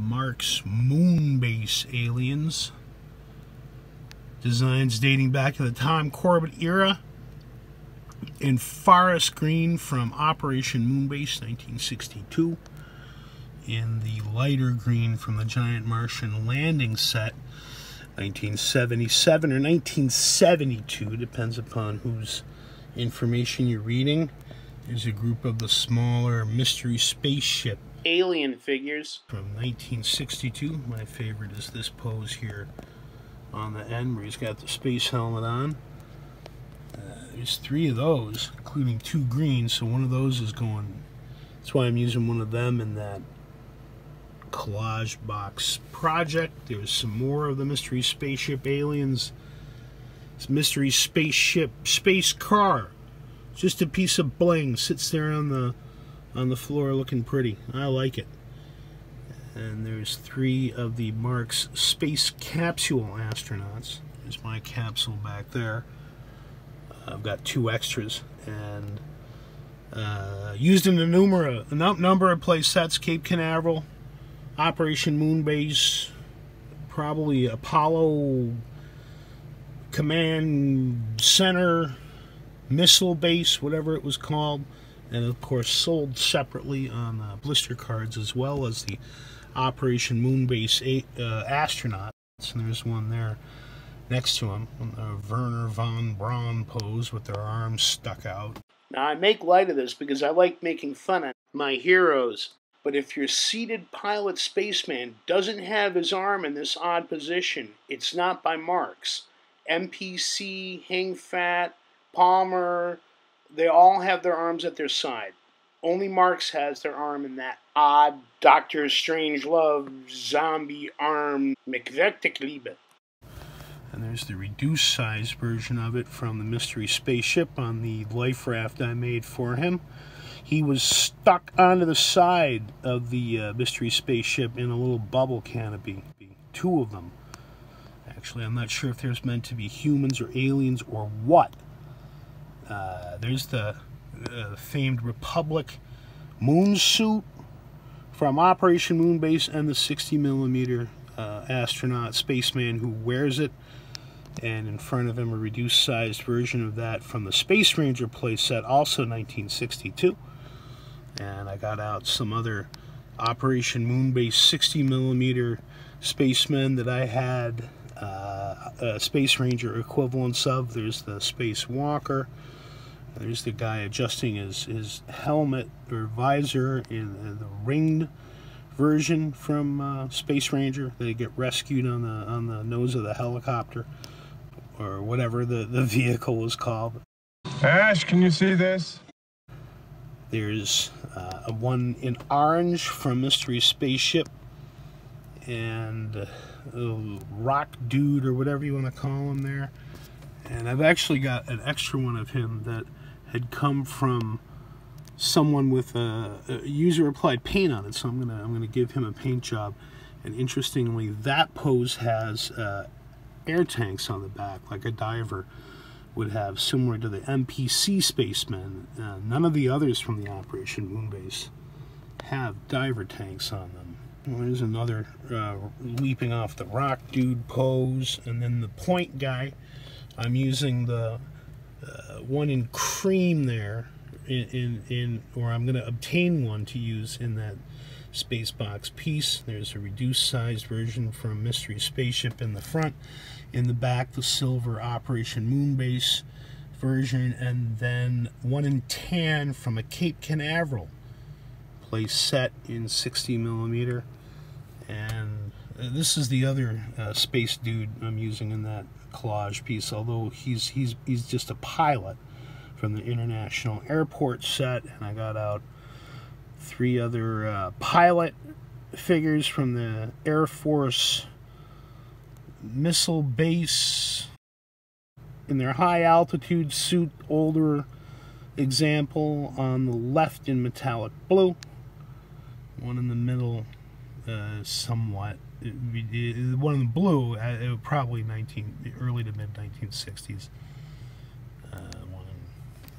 Marx moon base aliens. Designs dating back to the Tom Corbett era. In forest green from Operation Moonbase 1962. In the lighter green from the Giant Martian Landing Set 1977 or 1972, depends upon whose information you're reading. There's a group of the smaller Mystery Spaceship alien figures from 1962. My favorite is this pose here on the end where he's got the space helmet on. There's 3 of those, including 2 green, so one of those is going. That's why I'm using one of them in that collage box project. There's some more of the Mystery Spaceship aliens. This Mystery Spaceship space car, just a piece of bling, sits there on the floor looking pretty. I like it. And there's 3 of the Marx space capsule astronauts. There's my capsule back there. I've got 2 extras, and used in a number of play sets. Cape Canaveral, Operation Moonbase, probably Apollo Command Center, Missile Base, whatever it was called, and of course sold separately on blister cards, as well as the Operation Moonbase astronauts. And there's one there next to him, a Werner von Braun pose with their arms stuck out. Now, I make light of this because I like making fun of my heroes, but if your seated pilot spaceman doesn't have his arm in this odd position, it's not by Marx. MPC, Hing Fat, Palmer, they all have their arms at their side. Only Marx has their arm in that odd Dr. Strangelove zombie arm McVecticliebe. And there's the reduced size version of it from the Mystery Spaceship on the life raft I made for him. He was stuck onto the side of the Mystery Spaceship in a little bubble canopy. 2 of them. Actually, I'm not sure if there's meant to be humans or aliens or what. There's the famed Republic moon suit from Operation Moonbase and the 60mm astronaut spaceman who wears it. And in front of him, a reduced-sized version of that from the Space Ranger playset, also 1962. And I got out some other Operation Moonbase 60mm spacemen that I had Space Ranger equivalents of. There's the Space Walker. There's the guy adjusting his helmet or visor in the ringed version from Space Ranger. They get rescued on the nose of the helicopter, or whatever the vehicle was called. Ash, can you see this? There's one in orange from Mystery Spaceship, and Rock Dude, or whatever you want to call him there. And I've actually got an extra one of him that had come from someone with a user applied paint on it, so I'm gonna give him a paint job. And interestingly, that pose has air tanks on the back, like a diver would have, similar to the MPC spacemen. None of the others from the Operation Moonbase have diver tanks on them. Well, there's another leaping off the Rock Dude pose, and then the point guy. I'm using the one in cream there, or I'm going to obtain one to use in that space box piece. There's a reduced size version from Mystery Spaceship in the front. In the back, the silver Operation Moonbase version, and then one in tan from a Cape Canaveral play set in 60mm. And this is the other space dude I'm using in that collage piece, although he's just a pilot from the International Airport set. And I got out 3 other pilot figures from the Air Force Missile Base in their high altitude suit, older example on the left in metallic blue, one in the middle somewhat, one in the blue, probably early to mid 1960s.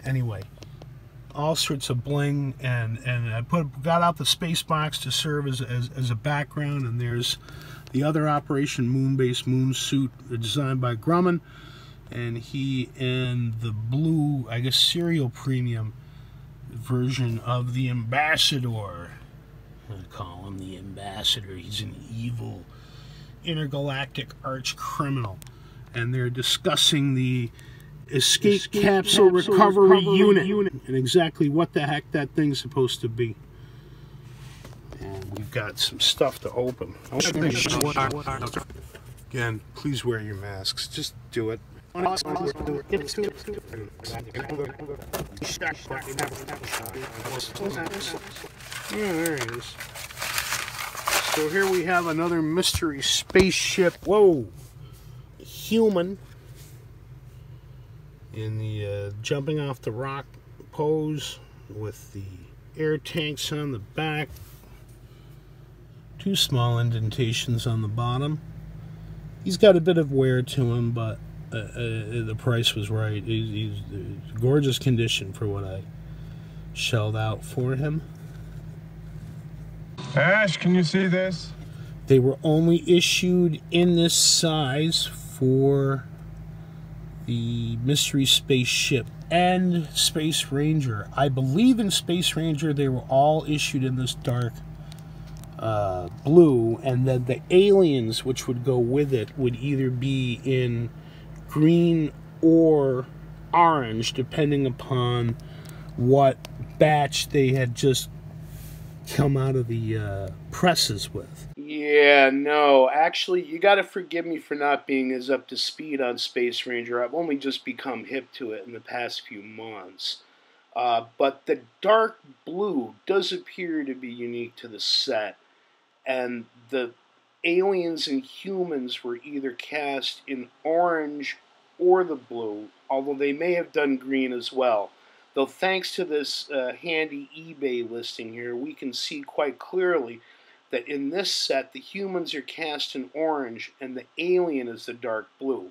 Anyway, all sorts of bling, and I got out the space box to serve as a background, and there's the other Operation Moonbase moon suit designed by Grumman, and he in the blue, I guess, serial premium version of the Ambassador. I call him the Ambassador. He's an evil intergalactic arch criminal, and they're discussing the escape capsule recovery unit and exactly what the heck that thing's supposed to be. And we've got some stuff to open. Again, please wear your masks. Just do it. Oh, there it is. So here we have another mystery spaceship. Whoa! Human in the jumping off the rock pose with the air tanks on the back. Two small indentations on the bottom. He's got a bit of wear to him, but the price was right. He's gorgeous condition for what I shelled out for him. Ash, can you see this? They were only issued in this size for the Mystery Spaceship and Space Ranger. I believe in Space Ranger they were all issued in this dark blue, and then the aliens which would go with it would either be in green or orange, depending upon what batch they had just come out of the presses with. Yeah, no, actually, you gotta forgive me for not being as up to speed on Space Ranger. I've only just become hip to it in the past few months. But the dark blue does appear to be unique to the set, and the aliens and humans were either cast in orange or the blue, although they may have done green as well. Though thanks to this handy eBay listing here, we can see quite clearly that in this set, the humans are cast in orange and the alien is the dark blue.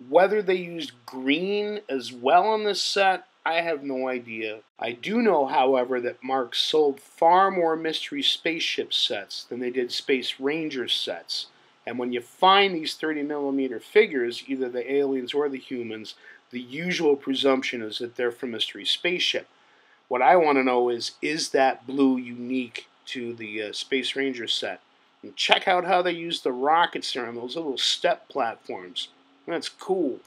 Whether they used green as well in this set, I have no idea. I do know, however, that Marx sold far more Mystery Spaceship sets than they did Space Ranger sets. And when you find these 30mm figures, either the aliens or the humans, the usual presumption is that they're from Mystery Spaceship. What I want to know is that blue unique to the Space Ranger set? And check out how they use the rockets there on those little step platforms. That's cool.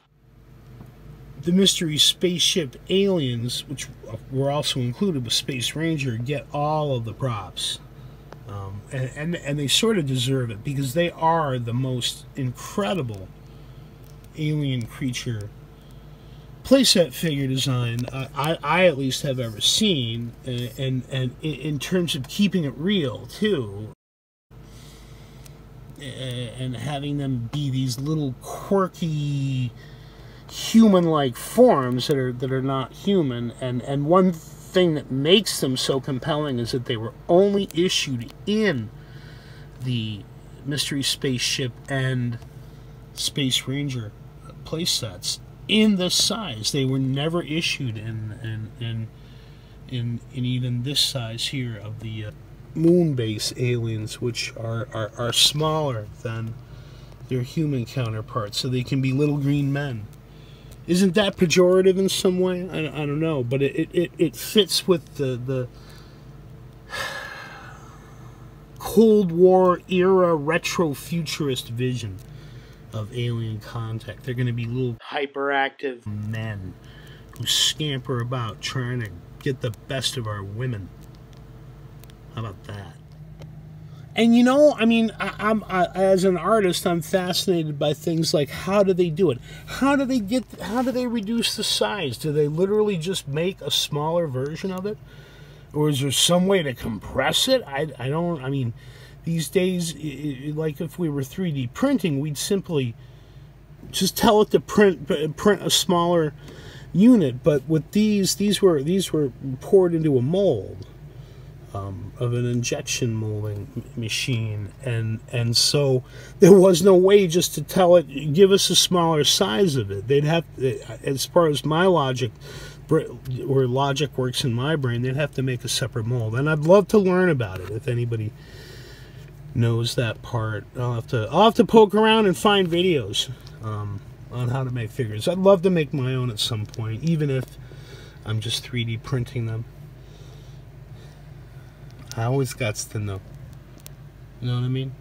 The Mystery Spaceship aliens, which were also included with Space Ranger, get all of the props. And they sort of deserve it, because they are the most incredible alien creature playset figure design I at least have ever seen, and in terms of keeping it real too, and having them be these little quirky human-like forms that are not human. And one thing that makes them so compelling is that they were only issued in the Mystery Spaceship and Space Ranger playsets in this size. They were never issued in even this size here of the Moonbase aliens, which are smaller than their human counterparts, so they can be little green men. Isn't that pejorative in some way? I don't know, but it fits with the Cold War era retro-futurist vision of alien contact. They're going to be little hyperactive men who scamper about trying to get the best of our women. How about that? And you know, I mean, I'm as an artist, I'm fascinated by things like, how do they do it? How do they reduce the size? Do they literally just make a smaller version of it? Or is there some way to compress it? I mean, these days, like if we were 3D printing, we'd simply just tell it to print a smaller unit. But with these were poured into a mold of an injection molding machine, and so there was no way just to tell it, give us a smaller size of it. They'd have, as far as my logic, where logic works in my brain, they'd have to make a separate mold. And I'd love to learn about it if anybody knows that part. I'll have to poke around and find videos on how to make figures. I'd love to make my own at some point, even if I'm just 3D printing them. I always got to know. You know what I mean?